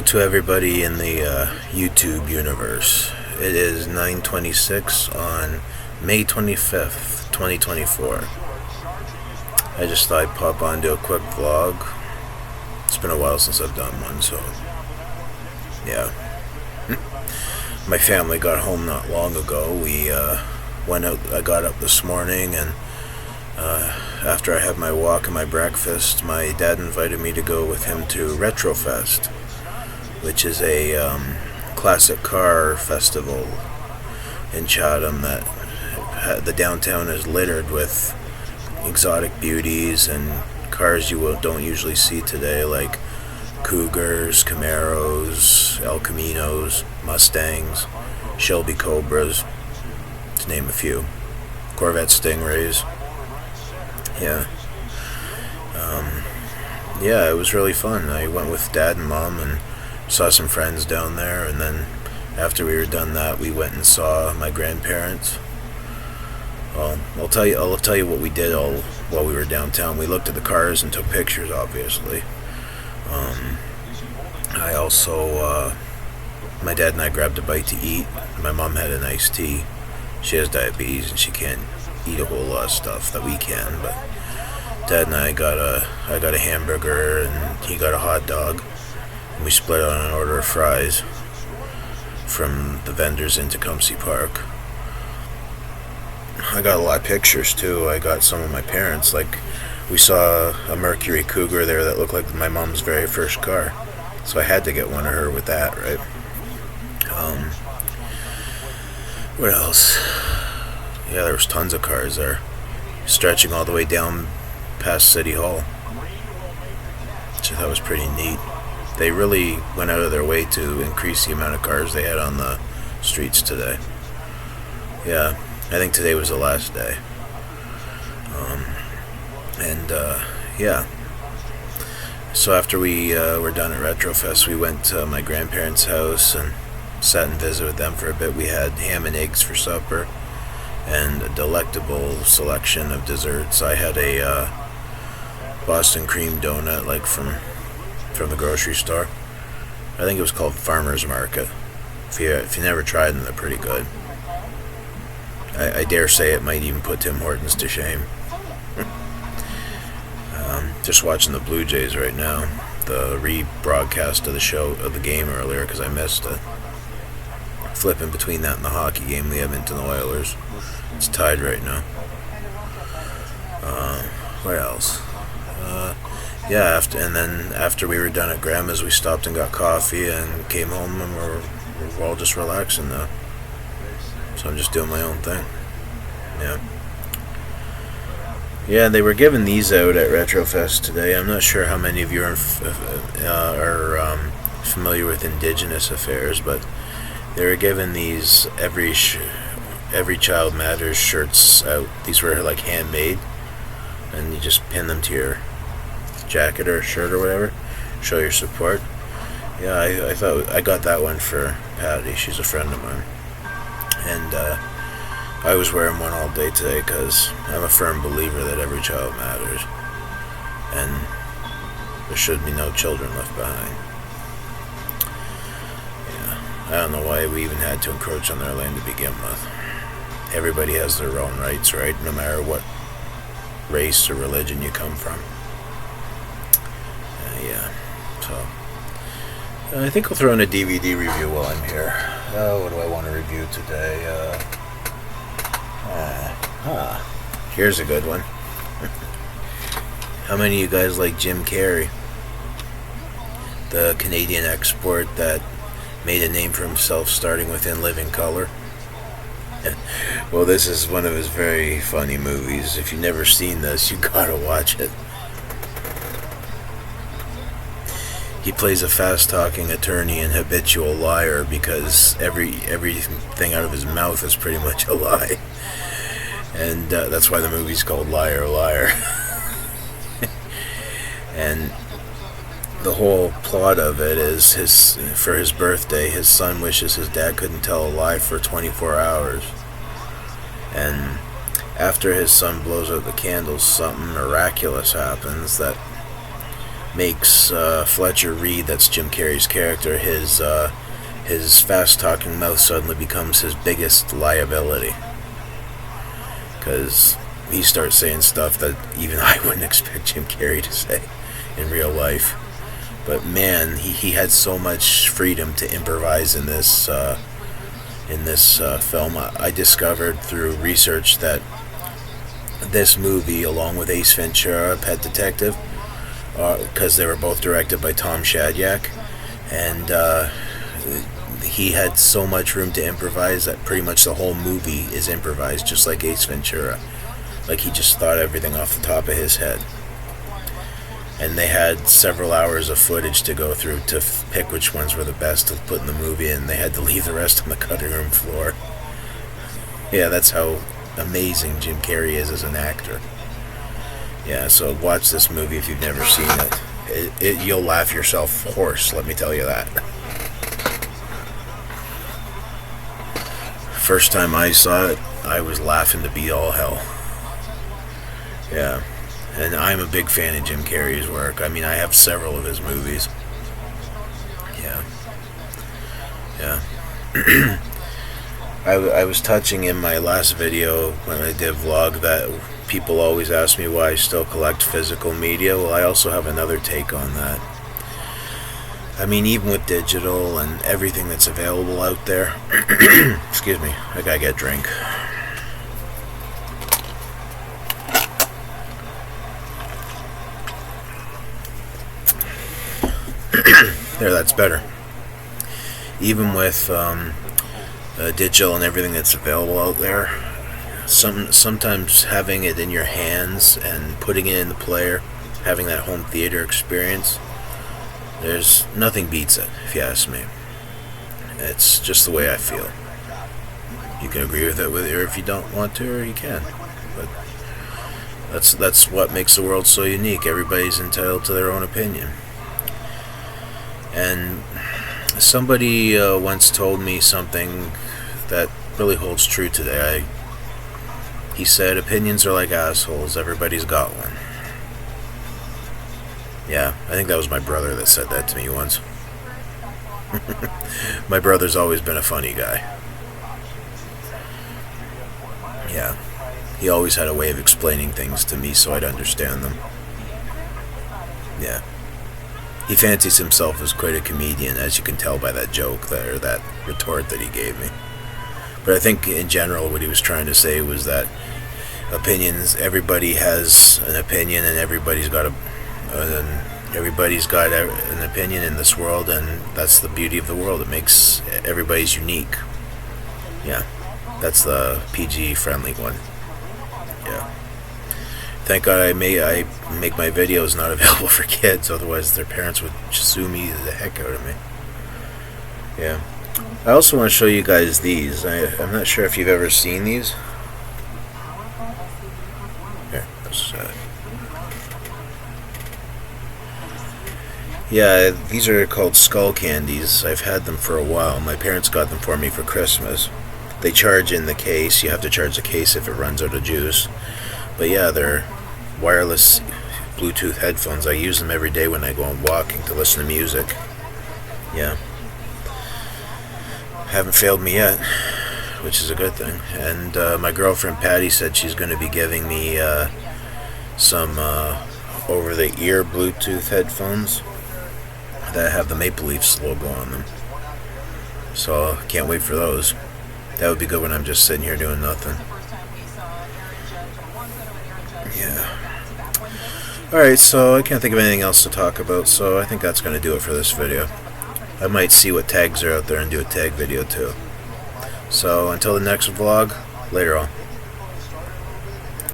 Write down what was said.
to everybody in the YouTube universe. It is 9:26 on May 25th, 2024. I just thought I'd pop on, do a quick vlog. It's been a while since I've done one, so yeah. My family got home not long ago. We went out. I got up this morning, and after I had my walk and my breakfast, my dad invited me to go with him to RetroFest, which is a classic car festival in Chatham that the downtown is littered with exotic beauties and cars you don't usually see today, like Cougars, Camaros, El Caminos, Mustangs, Shelby Cobras, to name a few. Corvette Stingrays. Yeah, it was really fun. I went with Dad and Mom and saw some friends down there, and then after we were done that, we went and saw my grandparents. Well, I'll tell you what we did all while we were downtown. We looked at the cars and took pictures, obviously. I also, my dad and I grabbed a bite to eat. My mom had an iced tea. She has diabetes and she can't eat a whole lot of stuff that we can, but Dad and I got a hamburger and he got a hot dog. And we split on an order of fries from the vendors in Tecumseh Park. I got a lot of pictures too. I got some of my parents. Like, we saw a Mercury Cougar there that looked like my mom's very first car, so I had to get one of her with that, right? What else? Yeah, there was tons of cars there, stretching all the way down past City Hall, which I thought was pretty neat. They really went out of their way to increase the amount of cars they had on the streets today. Yeah, I think today was the last day. Yeah. So after we were done at RetroFest, we went to my grandparents' house and sat and visited with them for a bit. We had ham and eggs for supper and a delectable selection of desserts. I had a Boston cream donut, like from the grocery store. I think it was called Farmer's Market. If you never tried them, they're pretty good. I dare say it might even put Tim Hortons to shame. Just watching the Blue Jays right now, the rebroadcast of the game earlier because I missed it. Flipping between that and the hockey game, the Edmonton Oilers. It's tied right now. What else? Yeah, after we were done at Grandma's, we stopped and got coffee and came home, and we're all just relaxing now. So I'm just doing my own thing. Yeah, they were giving these out at RetroFest today. I'm not sure how many of you are familiar with Indigenous affairs, but they were giving these Every Child Matters shirts out. These were like handmade, and you just pin them to your jacket or shirt or whatever, show your support. Yeah, I thought I got that one for Patty. She's a friend of mine, and I was wearing one all day today because I'm a firm believer that every child matters, and there should be no children left behind. Yeah, I don't know why we even had to encroach on their land to begin with. Everybody has their own rights, right? No matter what race or religion you come from. So I think I'll throw in a DVD review while I'm here. What do I want to review today? Here's a good one. How many of you guys like Jim Carrey, the Canadian export that made a name for himself starting with In Living Color? Well, this is one of his very funny movies. If you've never seen this, you gotta watch it. He plays a fast-talking attorney and habitual liar because everything out of his mouth is pretty much a lie. And that's why the movie's called Liar, Liar. And the whole plot of it is for his birthday, his son wishes his dad couldn't tell a lie for 24 hours. And after his son blows out the candles, something miraculous happens that makes Fletcher Reed, that's Jim Carrey's character, his fast-talking mouth suddenly becomes his biggest liability. Because he starts saying stuff that even I wouldn't expect Jim Carrey to say in real life. But man, he had so much freedom to improvise in this film. I discovered through research that this movie, along with Ace Ventura, Pet Detective, because they were both directed by Tom Shadyac, and he had so much room to improvise that pretty much the whole movie is improvised, just like Ace Ventura. Like he just thought everything off the top of his head. And they had several hours of footage to go through to pick which ones were the best to put in the movie, and they had to leave the rest on the cutting room floor. Yeah, that's how amazing Jim Carrey is as an actor. Yeah, so watch this movie if you've never seen it. You'll laugh yourself hoarse, let me tell you that. First time I saw it, I was laughing to beat all hell. Yeah, and I'm a big fan of Jim Carrey's work. I mean, I have several of his movies. Yeah. I was touching in my last video when I did vlog that people always ask me why I still collect physical media. Well, I also have another take on that. I mean, even with digital and everything that's available out there, excuse me, I gotta get a drink. There, that's better. Even with digital and everything that's available out there, sometimes having it in your hands and putting it in the player, having that home theater experience, there's nothing beats it, if you ask me. It's just the way I feel. You can agree with it, or if you don't want to, or you can. But that's what makes the world so unique. Everybody's entitled to their own opinion. And somebody once told me something that really holds true today. He said, opinions are like assholes, everybody's got one. Yeah, I think that was my brother that said that to me once. My brother's always been a funny guy. Yeah, he always had a way of explaining things to me so I'd understand them. Yeah. He fancies himself as quite a comedian, as you can tell by that joke or that retort that he gave me. But I think in general what he was trying to say was that opinions, everybody has an opinion, and everybody's got an opinion in this world, and that's the beauty of the world. It makes everybody's unique. Yeah, that's the PG friendly one. Yeah. Thank God I make my videos not available for kids, otherwise their parents would sue me the heck out of me. Yeah. I also want to show you guys these. I'm not sure if you've ever seen these. Here, yeah, these are called skull candies. I've had them for a while. My parents got them for me for Christmas. They charge in the case. You have to charge the case if it runs out of juice. But yeah, they're wireless Bluetooth headphones. I use them every day when I go on walking to listen to music. Yeah. Haven't failed me yet, which is a good thing. And my girlfriend Patty said she's going to be giving me some over-the-ear Bluetooth headphones that have the Maple Leafs logo on them. So can't wait for those. That would be good when I'm just sitting here doing nothing. Yeah. Alright, so I can't think of anything else to talk about, so I think that's going to do it for this video. I might see what tags are out there and do a tag video too. So until the next vlog, later on.